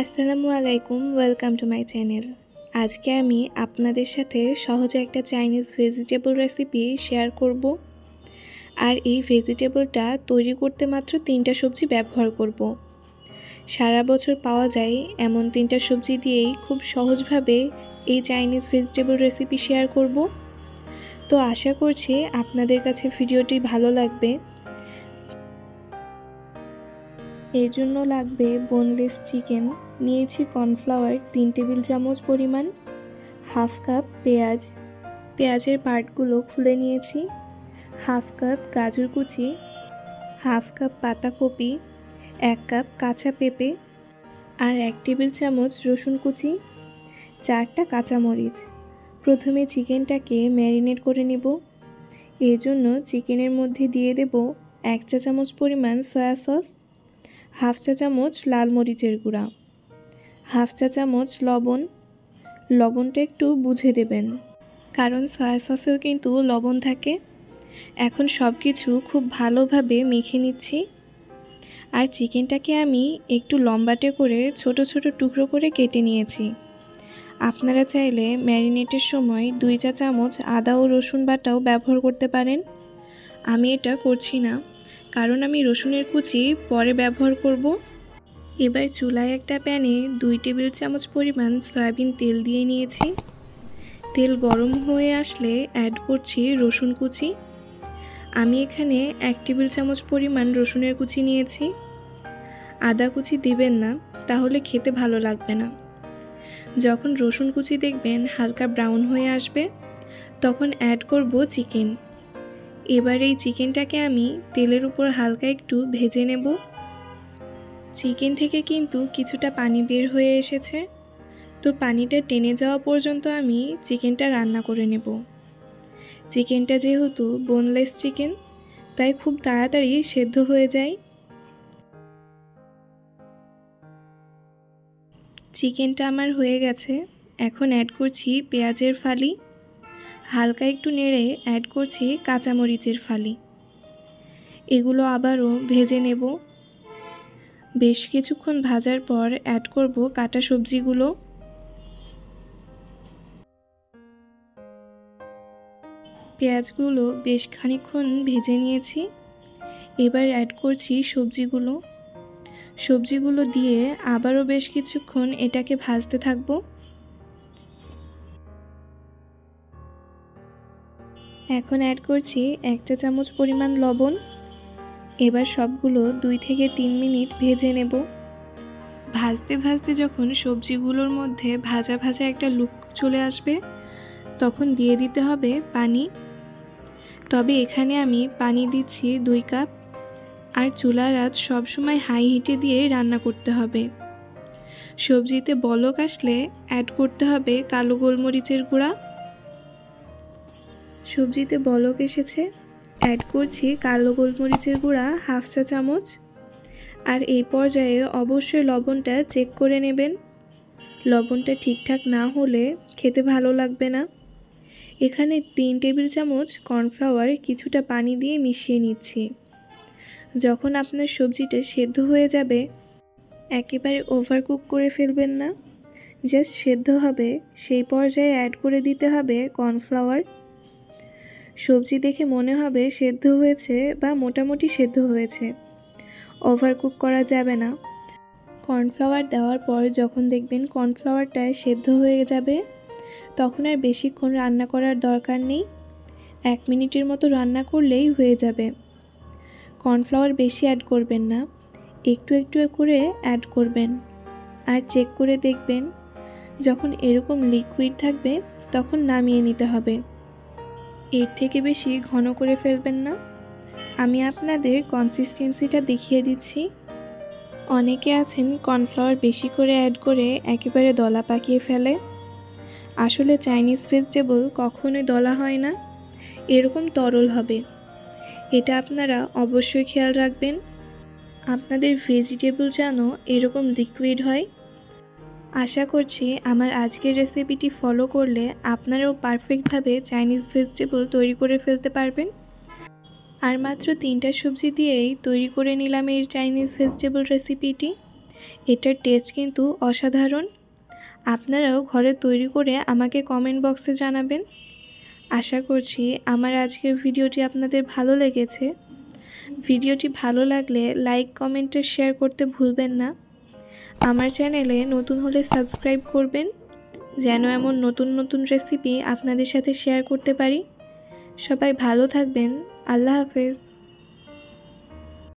আসসালামু আলাইকুম, welcome to my channel. আজকে আমি আপনাদের সাথে সহজে একটা চাইনিজ ভেজিটেবল রেসিপি শেয়ার করব। আর এই ভেজিটেবলটা তৈরি করতে মাত্র 3টা সবজি ব্যবহার করব। সারা বছর পাওয়া যায় এমন 3টা সবজি দিয়েই খুব সহজভাবে এই চাইনিজ ভেজিটেবল রেসিপি শেয়ার করব। তো আশা করছি আপনাদের কাছে ভিডিওটি ভালো লাগবে। এর জন্য লাগবে বোনলেস চিকেন, নিয়েছি কর্নফ্লাওয়ার 3 টেবিল চামচ পরিমাণ, হাফ কাপ পেঁয়াজ, পেঁয়াজের পার্টগুলো খুলে নিয়েছি, হাফ কাপ গাজর কুচি, হাফ কাপ পাতাকপি, 1 কাপ কাঁচা পেঁপে আর 1 টেবিল চামচ রসুন কুচি, 4টা কাঁচামরিচ। প্রথমে চিকেনটাকে ম্যারিনেট করে নেব। এর জন্য চিকেনের মধ্যে দিয়ে দেব 1 চা চামচ পরিমাণ সয়া সস, হাফ চা চামচ লাল মরিচের গুঁড়া, হাফ চা চামচ লবণ। লবণটা একটু বুঝে দেবেন, কারণ সয়া সসেও কিন্তু লবণ থাকে। এখন সব কিছু খুব ভালোভাবে মেখে নিচ্ছি। আর চিকেনটাকে আমি একটু লম্বাটে করে ছোট ছোট টুকরো করে কেটে নিয়েছি। আপনারা চাইলে ম্যারিনেটের সময় 2 চা চামচ আদা ও রসুন বাটাও ব্যবহার করতে পারেন। আমি এটা করছি না, কারণ আমি রসুনের কুচি পরে ব্যবহার করব। এবার চুলায় একটা প্যানে 2 টেবিল চামচ পরিমাণ সয়াবিন তেল দিয়ে নিয়েছি। তেল গরম হয়ে আসলে অ্যাড করছি রসুন কুচি। আমি এখানে 1 টেবিল চামচ পরিমাণ রসুনের কুচি নিয়েছি। আদা কুচি দিবেন না, তাহলে খেতে ভালো লাগবে না। যখন রসুন কুচি দেখবেন হালকা ব্রাউন হয়ে আসবে, তখন অ্যাড করব চিকেন। এবার এই চিকেনটাকে আমি তেলের উপর হালকা একটু ভেজে নেব। চিকেন থেকে কিন্তু কিছুটা পানি বের হয়ে এসেছে, তো পানিটা টেনে যাওয়া পর্যন্ত আমি চিকেনটা রান্না করে নেব। চিকেনটা যেহেতু বোনলেস চিকেন, তাই খুব তাড়াতাড়ি সেদ্ধ হয়ে যায়। চিকেনটা আমার হয়ে গেছে। এখন অ্যাড করছি পেঁয়াজের ফালি, হালকা একটু নেড়ে অ্যাড করছি কাঁচামরিচের ফালি। এগুলো আবারও ভেজে নেব। বেশ কিছুক্ষণ ভাজার পর অ্যাড করব কাটা সবজিগুলো। পেঁয়াজগুলো বেশ খানিকক্ষণ ভেজে নিয়েছি। এবার অ্যাড করছি সবজিগুলো দিয়ে আবারও বেশ কিছুক্ষণ এটাকে ভাজতে থাকবো। এখন অ্যাড করছি 1 চা চামচ পরিমাণ লবণ। এবার সবগুলো 2 থেকে 3 মিনিট ভেজে নেব। ভাজতে ভাজতে যখন সবজিগুলোর মধ্যে ভাজা ভাজা একটা লুক চলে আসবে, তখন দিয়ে দিতে হবে পানি। তবে এখানে আমি পানি দিচ্ছি 2 কাপ। আর চুলার আঁচ সবসময় হাই হিটে দিয়ে রান্না করতে হবে। সবজিতে বলক আসলে অ্যাড করতে হবে কালো গোলমরিচের গুঁড়া। সবজিতে বলক এসেছে, অ্যাড করছি কালো গোলমরিচের গুঁড়া হাফ চা চামচ। আর এই পর্যায়ে অবশ্যই লবণটা চেক করে নেবেন। লবণটা ঠিকঠাক না হলে খেতে ভালো লাগবে না। এখানে 3 টেবিল চামচ কর্নফ্লাওয়ার কিছুটা পানি দিয়ে মিশিয়ে নিচ্ছি। যখন আপনার সবজিটা সেদ্ধ হয়ে যাবে, একেবারে ওভারকুক করে ফেলবেন না, জাস্ট সেদ্ধ হবে সেই পর্যায়ে অ্যাড করে দিতে হবে কর্নফ্লাওয়ার। সবজি দেখে মনে হবে সেদ্ধ হয়েছে বা মোটামুটি সেদ্ধ হয়েছে, ওভারকুক করা যাবে না। কর্নফ্লাওয়ার দেওয়ার পর যখন দেখবেন কর্নফ্লাওয়ারটা সেদ্ধ হয়ে যাবে, তখন আর বেশিক্ষণ রান্না করার দরকার নেই। 1 মিনিটের মতো রান্না করলেই হয়ে যাবে। কর্নফ্লাওয়ার বেশি অ্যাড করবেন না, একটু একটু করে অ্যাড করবেন। আর চেক করে দেখবেন, যখন এরকম লিকুইড থাকবে তখন নামিয়ে নিতে হবে। এর থেকে বেশি ঘন করে ফেলবেন না। আমি আপনাদের কনসিস্টেন্সিটা দেখিয়ে দিচ্ছি। অনেকে আছেন কর্নফ্লাওয়ার বেশি করে অ্যাড করে একেবারে দলা পাকিয়ে ফেলে। আসলে চাইনিজ ভেজিটেবল কখনোই দলা হয় না, এরকম তরল হবে। এটা আপনারা অবশ্যই খেয়াল রাখবেন, আপনাদের ভেজিটেবল যেন এরকম লিকুইড হয়। আশা করছি আমার আজকের রেসিপিটি ফলো করলে আপনারাও পারফেক্টভাবে চাইনিজ ভেজিটেবল তৈরি করে ফেলতে পারবেন। আর মাত্র 3টা সবজি দিয়েই তৈরি করে নিলাম এই চাইনিজ ভেজিটেবল রেসিপিটি। এটার টেস্ট কিন্তু অসাধারণ। আপনারাও ঘরে তৈরি করে আমাকে কমেন্ট বক্সে জানাবেন। আশা করছি আমার আজকের ভিডিওটি আপনাদের ভালো লেগেছে। ভিডিওটি ভালো লাগলে লাইক, কমেন্ট আর শেয়ার করতে ভুলবেন না। আমার চ্যানেলে নতুন হলে সাবস্ক্রাইব করবেন, যেন এমন নতুন নতুন রেসিপি আপনাদের সাথে শেয়ার করতে পারি। সবাই ভালো থাকবেন। আল্লাহ হাফেজ।